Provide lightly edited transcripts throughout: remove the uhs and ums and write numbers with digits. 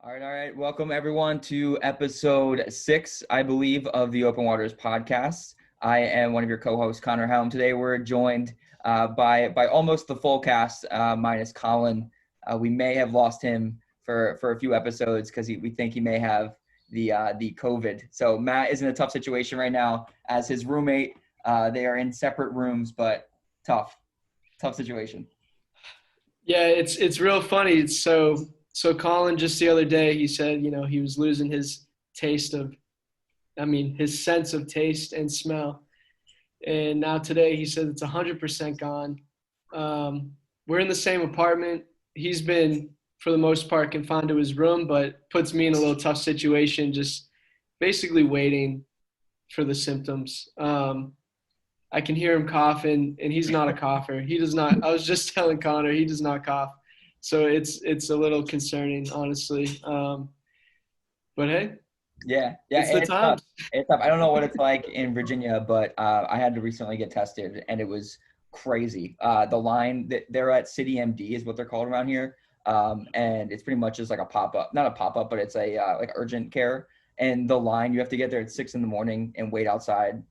All right. Welcome everyone to episode 6, I believe, of the Open Waters podcast. I am one of your co-hosts, Connor Helm. Today we're joined by almost the full cast, minus Colin. We may have lost him for a few episodes because we think he may have the COVID. So Matt is in a tough situation right now as his roommate. They are in separate rooms, but tough situation. Yeah, it's real funny. So Colin just the other day he said, he was losing his his sense of taste and smell. And now today he said it's 100% gone. We're in the same apartment. He's been for the most part confined to his room, but puts me in a little tough situation, just basically waiting for the symptoms. I can hear him coughing, and he's not a cougher. He does not. I was just telling Connor, he does not cough. So it's a little concerning, honestly. But hey, yeah, it's the times. It's tough. I don't know what it's like in Virginia, but I had to recently get tested, and it was crazy. The line that they're at City MD is what they're called around here, and it's pretty much just like a pop-up, not a pop-up, but it's a like urgent care. And the line, you have to get there at 6 a.m. and wait outside,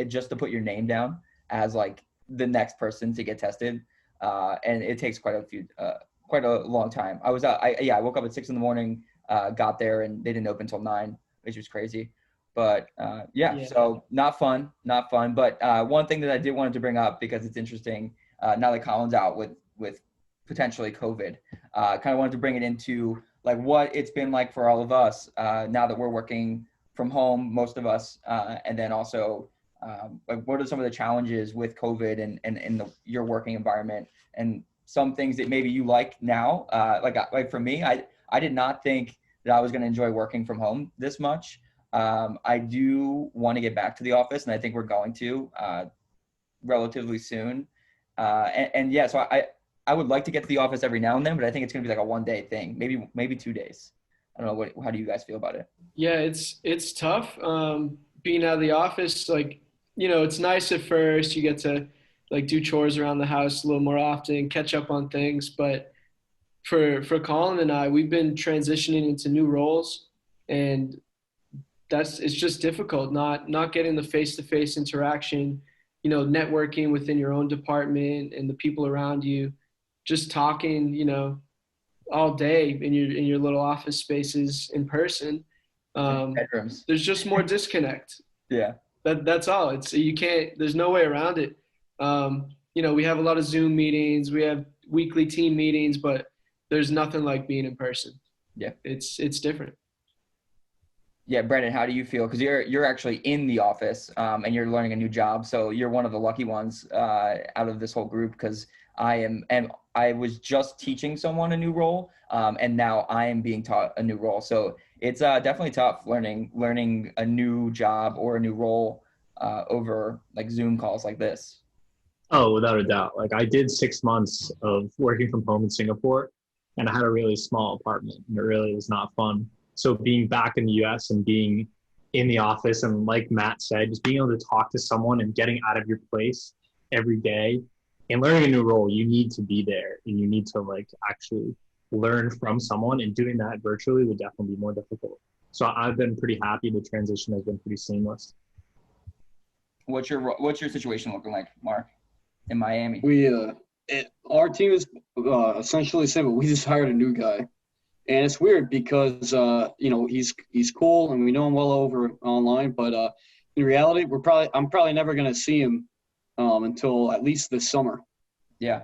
just to put your name down as like the next person to get tested, and it takes quite a long time. I woke up at 6 a.m. Got there and they didn't open until 9, which was crazy. But yeah, so not fun. But one thing that I did wanted to bring up because it's interesting now that Colin's out with potentially COVID, kind of wanted to bring it into like what it's been like for all of us now that we're working from home, most of us, and then also like what are some of the challenges with COVID and your working environment and some things that maybe you like now. Like for me, I did not think that I was going to enjoy working from home this much. I do want to get back to the office, and I think we're going to relatively soon. And yeah, so I would like to get to the office every now and then, but I think it's going to be like a 1-day thing, maybe 2 days. I don't know. How do you guys feel about it? Yeah, it's tough being out of the office. Like, it's nice at first. You get to like do chores around the house a little more often, catch up on things. But for Colin and I, we've been transitioning into new roles, and it's just difficult not getting the face-to-face interaction, networking within your own department and the people around you, just talking, all day in your little office spaces in person. Bedrooms. There's just more disconnect. Yeah. That's all. There's no way around it. We have a lot of Zoom meetings, we have weekly team meetings, but there's nothing like being in person. Yeah. It's different. Yeah, Brendan, how do you feel? Because you're actually in the office and you're learning a new job, so you're one of the lucky ones out of this whole group. Because I was just teaching someone a new role, and now I am being taught a new role. So it's definitely tough learning a new job or a new role over like Zoom calls like this. Oh, without a doubt. Like I did 6 months of working from home in Singapore, and I had a really small apartment, and it really was not fun. So being back in the US and being in the office, and like Matt said, just being able to talk to someone and getting out of your place every day and learning a new role, you need to be there and you need to like actually learn from someone, and doing that virtually would definitely be more difficult. So I've been pretty happy. The transition has been pretty seamless. What's your situation looking like, Mark, in Miami? Our team is essentially the same, but we just hired a new guy, and it's weird because he's cool and we know him well over online, but in reality, I'm probably never gonna see him until at least this summer. Yeah.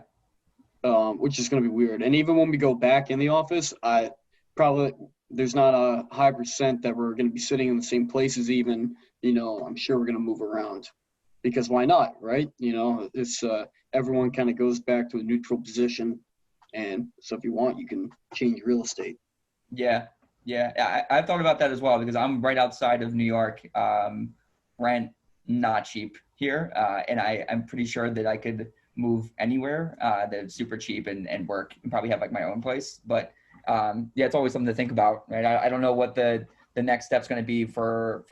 Which is gonna be weird. And even when we go back in the office, there's not a high percent that we're gonna be sitting in the same places. Even I'm sure we're gonna move around. Because why not, right? It's everyone kind of goes back to a neutral position, and so if you want, you can change real estate. Yeah. I've thought about that as well because I'm right outside of New York. Rent not cheap here, and I'm pretty sure that I could move anywhere that's super cheap and work and probably have like my own place. But yeah, it's always something to think about, right? I don't know what the next step's going to be for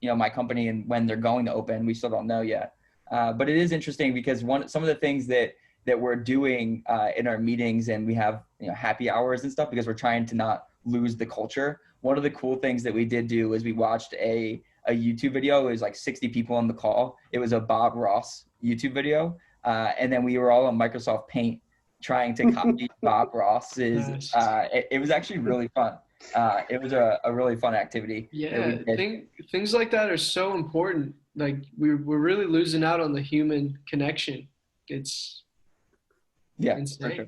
my company and when they're going to open. We still don't know yet. But it is interesting because some of the things that we're doing in our meetings, and we have happy hours and stuff because we're trying to not lose the culture. One of the cool things that we did do is we watched a YouTube video. It was like 60 people on the call. It was a Bob Ross YouTube video. And then we were all on Microsoft Paint trying to copy Bob Ross's. Nice. It was actually really fun. It was a really fun activity. Yeah, things like that are so important. Like we're really losing out on the human connection. It's insane. For sure.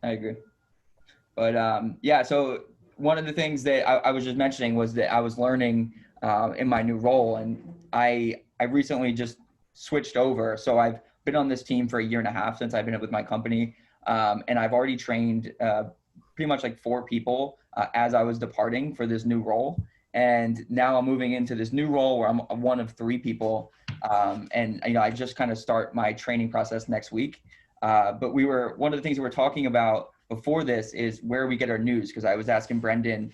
I agree. But yeah, so one of the things that I was just mentioning was that I was learning in my new role, and I recently just switched over. So I've been on this team for a year and a half since I've been with my company, and I've already trained pretty much like 4 people as I was departing for this new role. And now I'm moving into this new role where I'm one of 3 people. And, I just kind of start my training process next week. But one of the things that we're talking about before this is where we get our news. Cause I was asking Brendan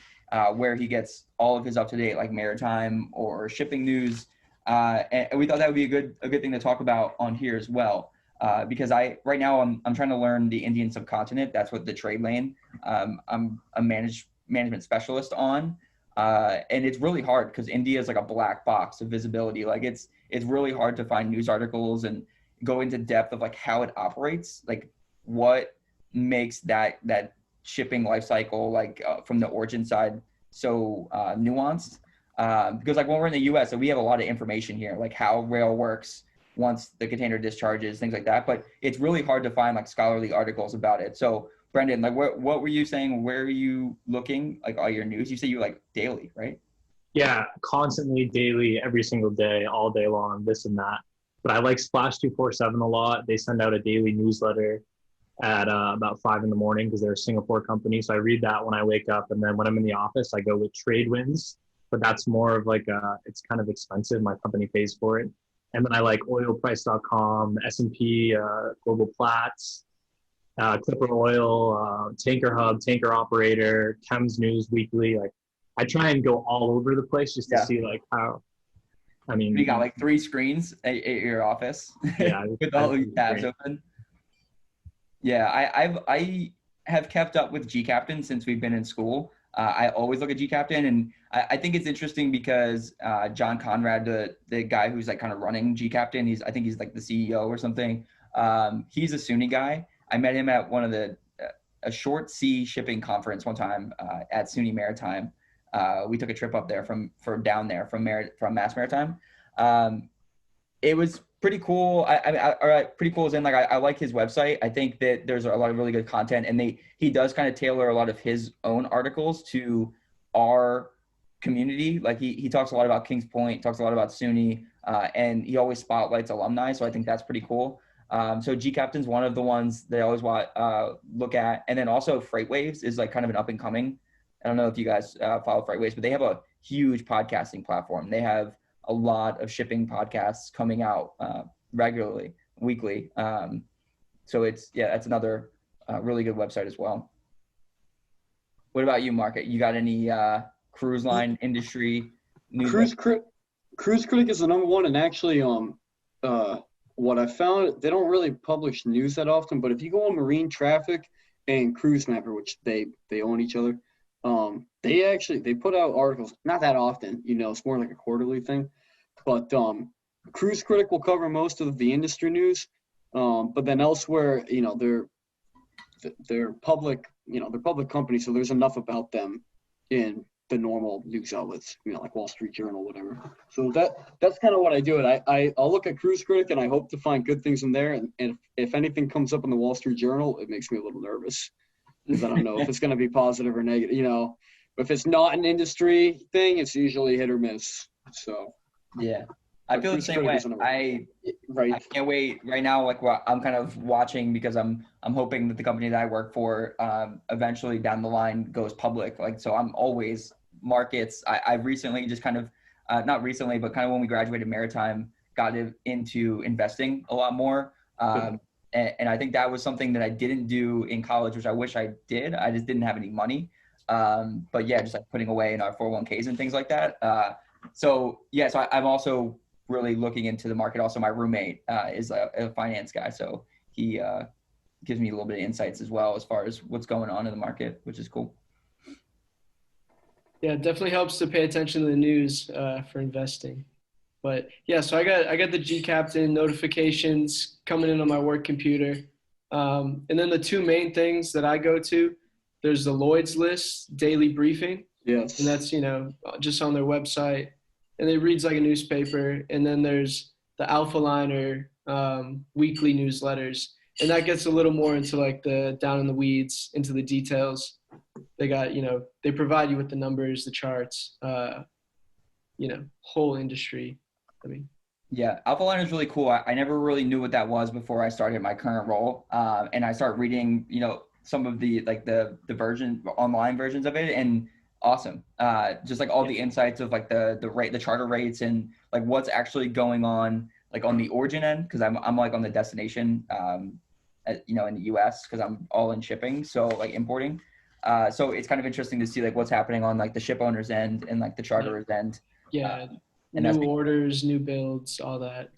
where he gets all of his up-to-date, like maritime or shipping news. And we thought that would be a good thing to talk about on here as well. Because right now I'm trying to learn the Indian subcontinent. That's what the trade lane I'm a management specialist on. And it's really hard because India is like a black box of visibility. Like it's really hard to find news articles and go into depth of like how it operates, like what makes that shipping life cycle, like from the origin side, so nuanced. Because like when we're in the US, so we have a lot of information here, like how rail works once the container discharges, things like that. But it's really hard to find like scholarly articles about it. So Brendan, like what were you saying? Where are you looking, like all your news? You say you like daily, right? Yeah, constantly, daily, every single day, all day long, this and that. But I like Splash 247 a lot. They send out a daily newsletter at about 5 in the morning because they're a Singapore company. So I read that when I wake up. And then when I'm in the office, I go with Trade Winds. But that's more of like, it's kind of expensive. My company pays for it. And then I like oilprice.com, S&P, Global Platts, Clipper Oil, Tanker Hub, Tanker Operator, Chems News Weekly. Like I try and go all over the place just to see like how, I mean. You got like 3 screens at your office Yeah, with all the tabs open. Yeah, I have kept up with GCaptain since we've been in school. I always look at GCaptain, and I think it's interesting because John Conrad, the guy who's like kind of running GCaptain, I think he's like the CEO or something. He's a Sunni guy. I met him at one of a short sea shipping conference one time at SUNY Maritime. We took a trip up there from Mass Maritime. It was pretty cool. Pretty cool as in like I like his website. I think that there's a lot of really good content, and he does kind of tailor a lot of his own articles to our community. Like he talks a lot about Kings Point, talks a lot about SUNY, and he always spotlights alumni. So I think that's pretty cool. So GCaptain's one of the ones they always look at, and then also FreightWaves is like kind of an up and coming. I don't know if you guys follow FreightWaves, but they have a huge podcasting platform. They have a lot of shipping podcasts coming out regularly, weekly. So that's another really good website as well. What about you, Mark? You got any cruise line industry news? Cruise Critic is the number one, and actually, what I found, they don't really publish news that often. But if you go on Marine Traffic and Cruise Mapper, which they own each other, they put out articles, not that often, it's more like a quarterly thing, but Cruise Critic will cover most of the industry news, but then elsewhere, they're public, they're public companies, so there's enough about them in the normal news outlets, like Wall Street Journal, whatever. So that's kind of what I do. I'll look at Cruise Critic and I hope to find good things in there, and if anything comes up in the Wall Street Journal, it makes me a little nervous. Because I don't know if it's going to be positive or negative. If it's not an industry thing, it's usually hit or miss. So yeah, I feel the same way. I can't wait right now. Like I'm kind of watching because I'm hoping that the company that I work for eventually down the line goes public. Like so, I'm always markets. I've recently just kind of not recently, but kind of when we graduated Maritime, got into investing a lot more. And I think that was something that I didn't do in college, which I wish I did. I just didn't have any money. But yeah, just like putting away in our 401ks and things like that. So I'm also really looking into the market. Also, my roommate is a finance guy. So he gives me a little bit of insights as well as far as what's going on in the market, which is cool. Yeah, it definitely helps to pay attention to the news for investing. But yeah, so I got the G Captain notifications coming in on my work computer, and then the two main things that I go to, there's the Lloyd's List daily briefing, and Yes. that's just on their website, and it reads like a newspaper. And then there's the Alpha Liner weekly newsletters, and that gets a little more into like the down in the weeds, into the details. They got they provide you with the numbers, the charts, whole industry. I mean, Yeah, Alpha Line is really cool. I never really knew what that was before I started my current role, and I started reading, some of the like online versions of it, and awesome. Just like all the insights of like the charter rates and like what's actually going on like on the origin end, because I'm like on the destination, in the U.S. because I'm all in shipping, so like importing. So it's kind of interesting to see like what's happening on like the ship owner's end and like the charter's end. yeah, And that's new orders, new builds, all that.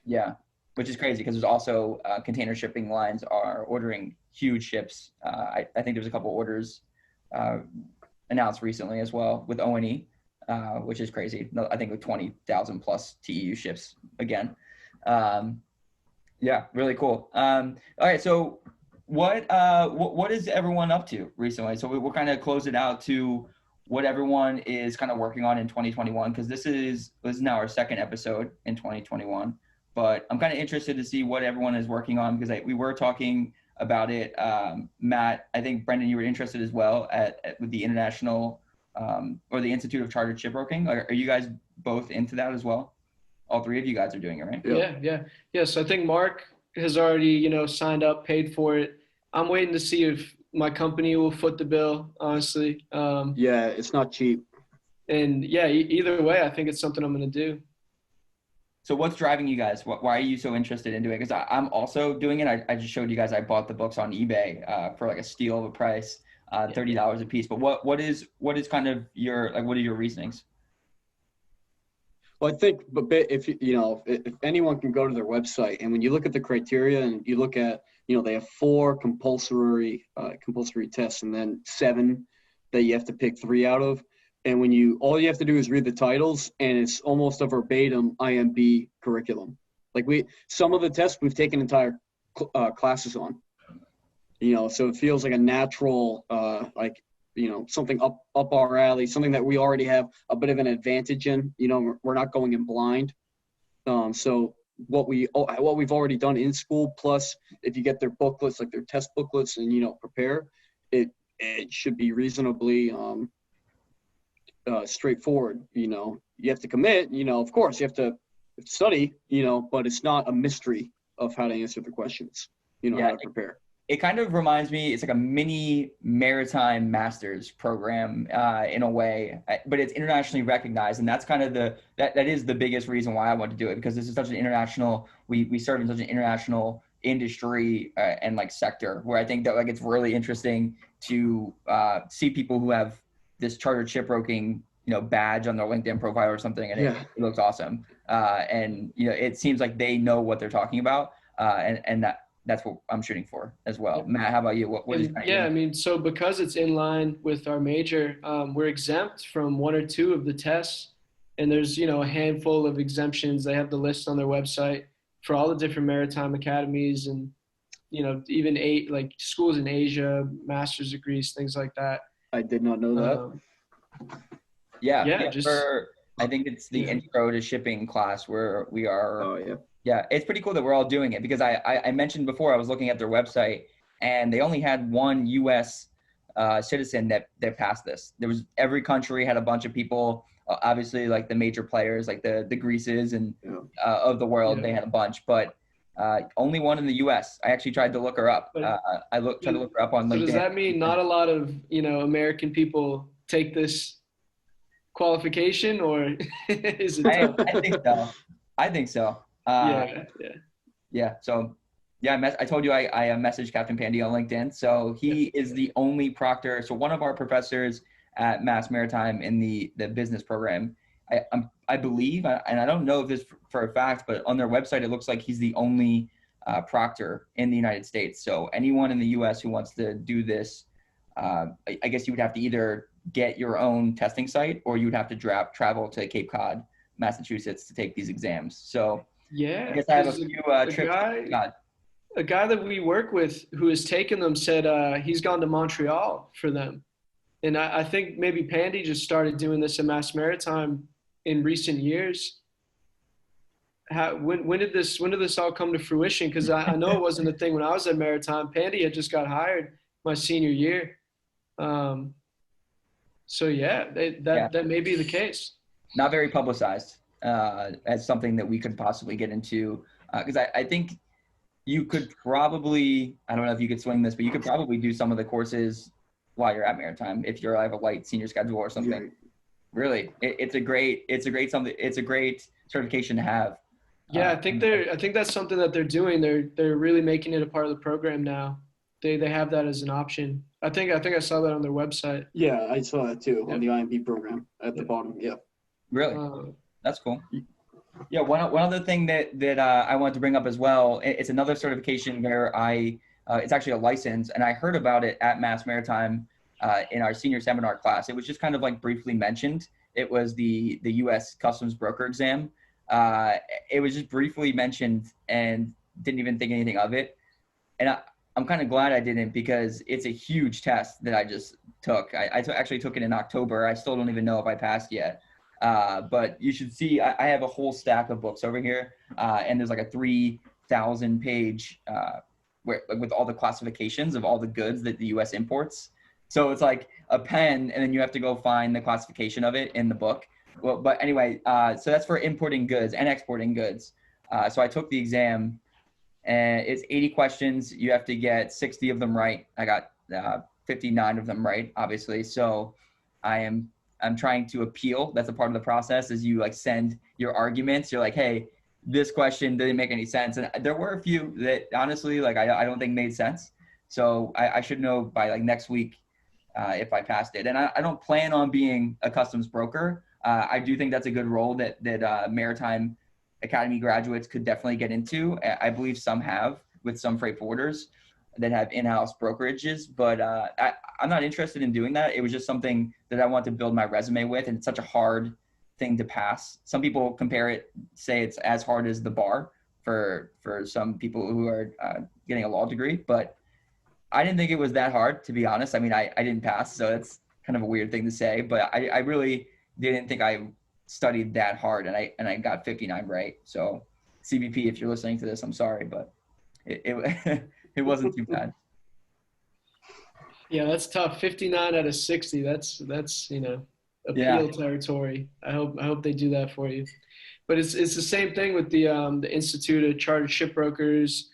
Yeah, which is crazy because there's also container shipping lines are ordering huge ships. I think there's a couple orders uh, announced recently as well with O&E, which is crazy. I think with 20,000 plus TEU ships again. Yeah, really cool. All right, so what is everyone up to recently? So we'll kind of close it out to what everyone is kind of working on in 2021, because this is now our second episode in 2021. But I'm kind of interested to see what everyone is working on, because we were talking about it. Matt, I think Brendan, you were interested as well with the international or the Institute of Chartered Shipbroking. Are you guys both into that as well? All three of you guys are doing it, right? Yeah. So I think Mark has already, signed up, paid for it. I'm waiting to see if my company will foot the bill, honestly. Yeah, it's not cheap. And yeah, either way, I think it's something I'm going to do. So what's driving you guys? Why are you so interested in doing it? Because I'm also doing it. I just showed you guys I bought the books on eBay for like a steal of a price, $30 a piece. But what is kind of what are your reasonings? Well, I think, but if if anyone can go to their website, and when you look at the criteria and you look at, they have 4 compulsory tests and then 7 that you have to pick 3 out of. And all you have to do is read the titles, and it's almost a verbatim IMB curriculum. Like some of the tests we've taken entire classes on. So it feels like a natural, something up our alley, something that we already have a bit of an advantage in. We're not going in blind. So what we've already done in school, plus if you get their booklets, like their test booklets, and prepare, it should be reasonably straightforward. You have to commit. Of course you have to study. But it's not a mystery of how to answer the questions. How to prepare. It kind of reminds me, it's like a mini maritime master's program in a way, but it's internationally recognized. And that's kind of that is the biggest reason why I want to do it, because this is such an international, we serve in such an international industry and like sector, where I think that like it's really interesting to see people who have this chartered shipbroking badge on their LinkedIn profile or something, and it looks awesome. And it seems like they know what they're talking about, and that's what I'm shooting for as well. Matt, how about you? What is I mean, so because it's in line with our major, we're exempt from 1 or 2 of the tests, and there's a handful of exemptions. They have the list on their website for all the different maritime academies, and even 8 like schools in Asia, master's degrees, things like that. I did not know that. I think it's the intro to shipping class where we are. Oh yeah. Yeah, it's pretty cool that we're all doing it, because I mentioned before, I was looking at their website and they only had 1 U.S. Citizen that passed this. There was every country had a bunch of people, obviously like the major players like the Greases and of the world. They had a bunch, but only 1 in the U.S. I actually tried to look her up. Tried to look her up on LinkedIn. So does that mean not a lot of American people take this qualification, or is it tough? I think so. Yeah. So, I told you I messaged Captain Pandy on LinkedIn. So he is the only proctor. So one of our professors at Mass Maritime in the business program, I believe, and I don't know if this for a fact, but on their website it looks like he's the only proctor in the United States. So anyone in the U.S. who wants to do this, I guess you would have to either get your own testing site, or you'd have to travel to Cape Cod, Massachusetts to take these exams. So I Yeah, guess I have a because few a trips to guy Cape Cod. a guy that we work with who has taken them said he's gone to Montreal for them. And I think maybe Pandy just started doing this at Mass Maritime in recent years. When did this all come to fruition? Because I know it wasn't a thing when I was at Maritime. Pandy had just got hired my senior year. Um, so yeah, Yeah, that may be the case. not very publicized as something that we could possibly get into, because I think you could probably, I don't know if you could swing this, but you could probably do some of the courses while you're at Maritime if you're have a light senior schedule or something. Yeah. Really, it's a great certification to have. Yeah, I think that's something that they're doing. They're really making it a part of the program now. They have that as an option. I saw that on their website. Yeah, I saw that too on Yep. the IMP program at the Yep. bottom. Yeah. Really, Uh, that's cool. Yeah, one other thing that I wanted to bring up as well. It's another certification where it's actually a license, and I heard about it at Mass Maritime in our senior seminar class. It was just kind of like briefly mentioned. It was the U.S. Customs Broker exam. It was just briefly mentioned and didn't even think anything of it. And I'm kind of glad I didn't, because it's a huge test that I just took. I actually took it in October. I still don't even know if I passed yet. But you should see, I have a whole stack of books over here, and there's like a 3,000 page with all the classifications of all the goods that the U.S. imports. So it's like a pen, and then you have to go find the classification of it in the book. Well, but anyway, so that's for importing goods and exporting goods. So I took the exam, and it's 80 questions. You have to get 60 of them right. I got 59 of them right, obviously. So I'm trying to appeal. That's a part of the process, is you like send your arguments. You're like, hey, this question didn't make any sense. And there were a few that honestly, like I don't think made sense. So I should know by like next week if I passed it. And I don't plan on being a customs broker. I do think that's a good role that Maritime Academy graduates could definitely get into. I believe some have, with some freight forwarders that have in-house brokerages, but I'm not interested in doing that. It was just something that I want to build my resume with, and it's such a hard thing to pass. Some people compare it, say it's as hard as the bar for some people who are getting a law degree, but I didn't think it was that hard, to be honest. I mean, I didn't pass, so it's kind of a weird thing to say, but I really didn't think I studied that hard, and I got 59 right. So CBP, if you're listening to this, I'm sorry, but it it wasn't too bad. yeah, that's tough. 59 out of 60. That's appeal territory. I hope they do that for you. But it's the same thing with the Institute of Chartered Shipbrokers,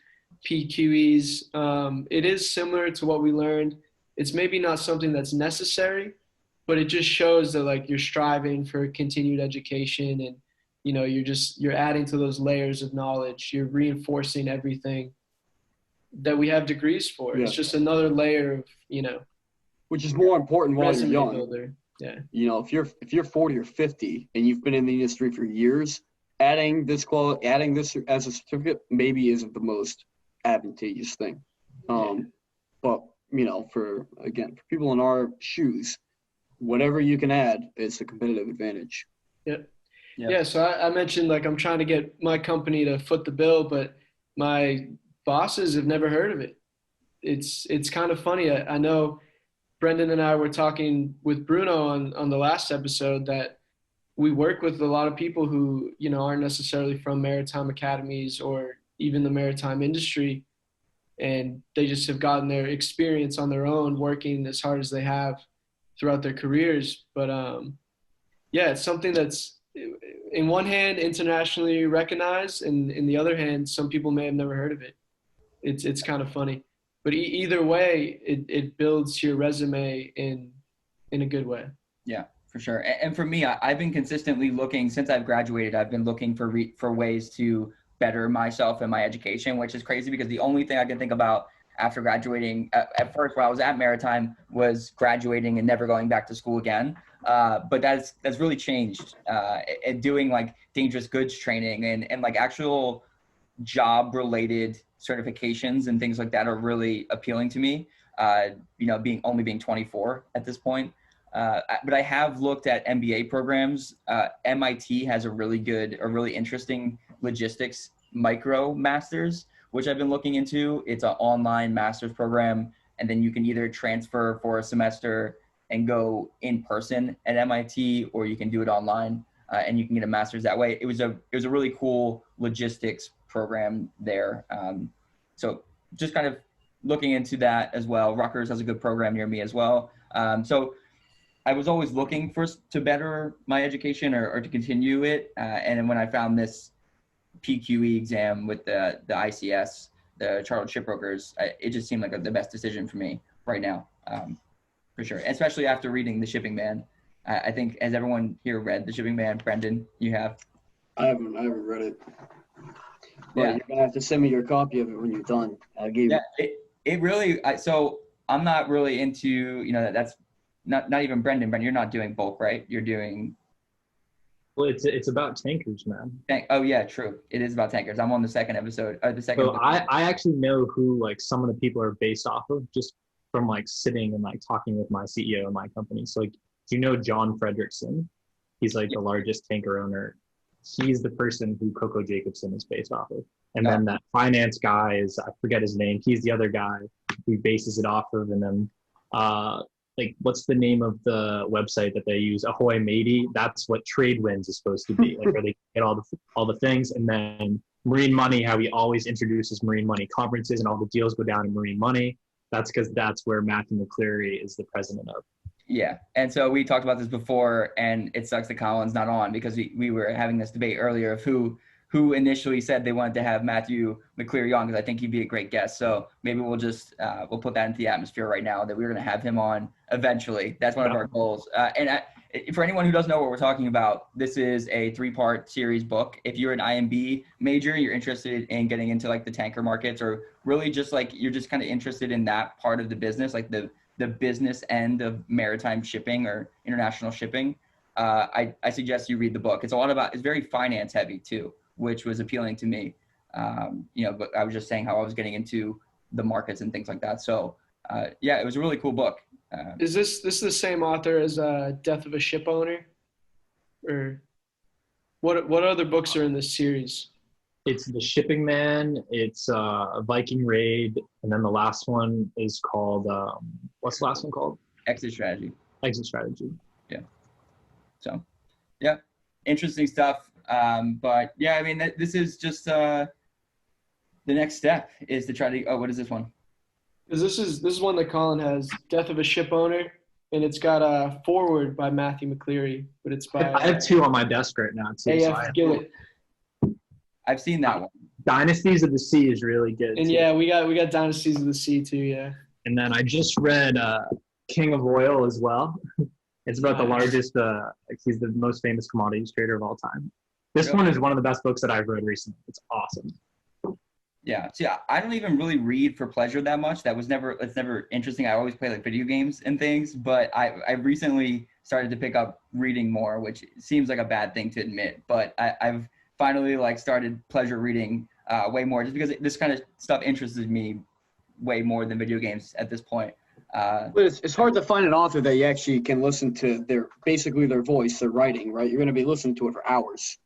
PQEs. It is similar to what we learned. It's maybe not something that's necessary, but it just shows that like you're striving for continued education, and you're adding to those layers of knowledge. You're reinforcing everything that we have degrees for. Yeah. It's just another layer of Which is more important while you're resume young. builder. Yeah. If you're 40 or 50 and you've been in the industry for years, adding this as a certificate maybe isn't the most advantageous thing. But for people in our shoes, whatever you can add is a competitive advantage. Yeah. So I mentioned like I'm trying to get my company to foot the bill, but my bosses have never heard of it. It's kind of funny. I know Brendan and I were talking with Bruno on the last episode that we work with a lot of people who aren't necessarily from maritime academies or even the maritime industry, and they just have gotten their experience on their own working as hard as they have throughout their careers. But it's something that's in one hand internationally recognized, and in the other hand some people may have never heard of it. It's kind of funny, but either way it builds your resume in a good way. Yeah, for sure. And for me, I've been consistently looking since I've graduated. I've been looking for ways to better myself and my education, which is crazy because the only thing I can think about after graduating at first while I was at Maritime was graduating and never going back to school again. But that's really changed, and doing like dangerous goods training and like actual job related certifications and things like that are really appealing to me. Being 24 at this point. But I have looked at MBA programs. MIT has a really interesting logistics micro masters, which I've been looking into. It's an online master's program, and then you can either transfer for a semester and go in person at MIT, or you can do it online, and you can get a master's that way. It was a really cool logistics program there. So just kind of looking into that as well. Rutgers has a good program near me as well. So I was always looking to better my education or to continue it. And then when I found this PQE exam with the ICS, the Chartered Shipbrokers, it just seemed like the best decision for me right now, for sure. Especially after reading The Shipping Man. I think, has everyone here read The Shipping Man? Brendan, you have? I haven't read it. But Yeah. you're gonna have to send me your copy of it when you're done. I'll give you. Yeah, it really. So I'm not really into, that's not even Brendan. Brendan, you're not doing bulk, right? You're doing. Well, it's about tankers, man. Oh yeah, true. It is about tankers. I'm on the second episode. So I actually know who like some of the people are based off of just from like sitting and like talking with my CEO of my company. So like, do you know John Fredrickson? He's like the largest tanker owner. He's the person who Coco Jacobson is based off of. And then that finance guy is, I forget his name. He's the other guy who bases it off of. And then like, what's the name of the website that they use? Ahoy Matey. That's what Tradewinds is supposed to be, like where they get all the things. And then Marine Money, how he always introduces Marine Money conferences and all the deals go down in Marine Money. That's because that's where Matthew McCleary is the president of. Yeah. And so we talked about this before, and it sucks that Colin's not on, because we were having this debate earlier of who initially said they wanted to have Matthew McCleary on, because I think he'd be a great guest. So maybe we'll just we'll put that into the atmosphere right now, that we're going to have him on eventually. That's one of our goals. For anyone who doesn't know what we're talking about, this is a 3-part series book. If you're an IMB major, you're interested in getting into like the tanker markets, or really just like you're just kind of interested in that part of the business, like the business end of maritime shipping or international shipping, I suggest you read the book. It's very finance heavy too, which was appealing to me. But I was just saying how I was getting into the markets and things like that. So yeah, it was a really cool book. Is this the same author as Death of a Ship Owner? Or what other books are in this series? It's The Shipping Man, it's a Viking Raid, and then the last one is called, what's the last one called? Exit Strategy. Exit Strategy. Yeah. So, yeah, interesting stuff. But yeah, I mean, this is just the next step is to try to, what is this one? Because this is one that Colin has, Death of a Ship Owner, and it's got a foreword by Matthew McCleary, but it's by. I have 2 on my desk right now too. A.F. Gillett. I've seen that one. Dynasties of the Sea is really good. And too. yeah, we got Dynasties of the Sea too, yeah. And then I just read King of Oil as well. It's about the largest, he's the most famous commodities trader of all time. This one is one of the best books that I've read recently. It's awesome. Yeah. See, I don't even really read for pleasure that much. It's never interesting. I always play like video games and things, but I recently started to pick up reading more, which seems like a bad thing to admit, but I've finally like started pleasure reading way more, just because this kind of stuff interests me way more than video games at this point. But it's hard to find an author that you actually can listen to their voice, their writing, right? You're going to be listening to it for hours.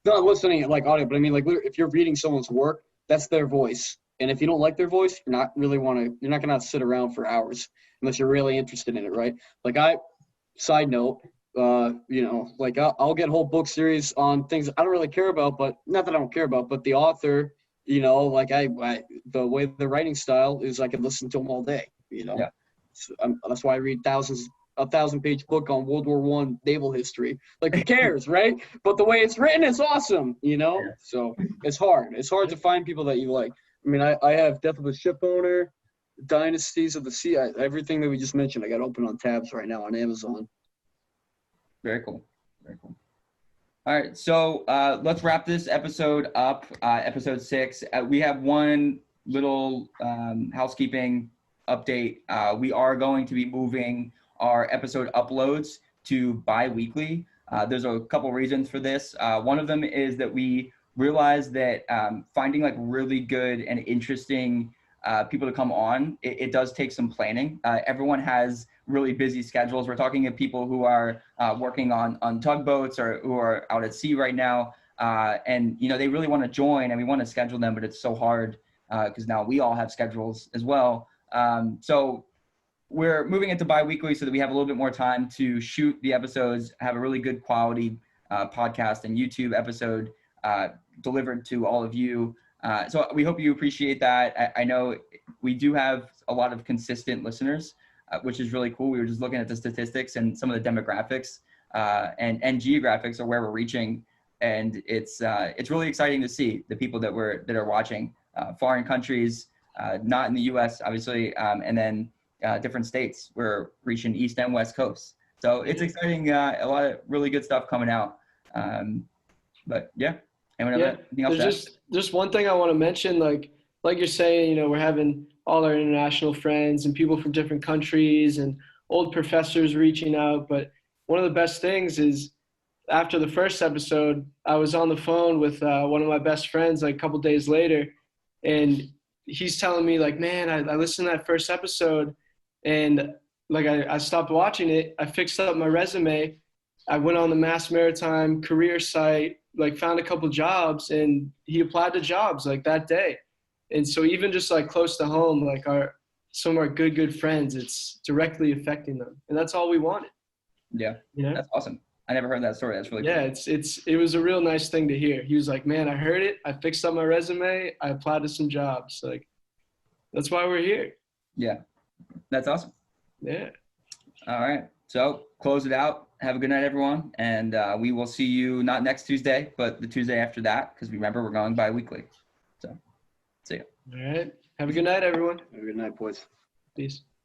Not listening like audio, but I mean, like if you're reading someone's work, that's their voice. And if you don't like their voice, you're not going to sit around for hours unless you're really interested in it, right? Like side note, like I'll get whole book series on things I don't really care about, but not that I don't care about, but the author, like the way the writing style is, I could listen to them all day, Yeah. So, that's why I read a 1,000-page book on World War I naval history. Like, who cares, right? But the way it's written, it's awesome, Yeah. So it's hard to find people that you like. I mean, I have Death of a Ship Owner, Dynasties of the Sea, everything that we just mentioned, I got open on tabs right now on Amazon. Very cool. Very cool. All right. So let's wrap this episode up, episode 6. We have one little housekeeping update. We are going to be moving our episode uploads to bi-weekly. There's a couple reasons for this. One of them is that we realized that finding like really good and interesting people to come on, it does take some planning. Everyone has really busy schedules. We're talking to people who are working on tugboats or who are out at sea right now. And, you know, they really want to join and we want to schedule them, but it's so hard because now we all have schedules as well. So we're moving into bi-weekly so that we have a little bit more time to shoot the episodes, have a really good quality podcast and YouTube episode delivered to all of you. So we hope you appreciate that. I know we do have a lot of consistent listeners, which is really cool. We were just looking at the statistics and some of the demographics and geographics of where we're reaching. And it's really exciting to see the people that are watching foreign countries, not in the US, obviously, and then different states. We're reaching East and West Coast. So it's exciting. A lot of really good stuff coming out. But yeah. Anyone have anything else? There's just one thing I want to mention, like you're saying, you know, we're having all our international friends and people from different countries and old professors reaching out. But one of the best things is after the first episode, I was on the phone with one of my best friends like a couple days later, and he's telling me like, man, I listened to that first episode and like I stopped watching it. I fixed up my resume. I went on the Maritime career site, like found a couple jobs, and he applied to jobs like that day. And so even just like close to home, like some of our good friends, it's directly affecting them. And that's all we wanted. Yeah. You know? That's awesome. I never heard that story. That's really cool. Yeah, it was a real nice thing to hear. He was like, man, I heard it. I fixed up my resume. I applied to some jobs. Like, that's why we're here. Yeah. That's awesome. Yeah. All right. So close it out. Have a good night, everyone. And we will see you not next Tuesday, but the Tuesday after that, because remember, we're going bi-weekly. So see you. All right. Have a good night, everyone. Have a good night, boys. Peace.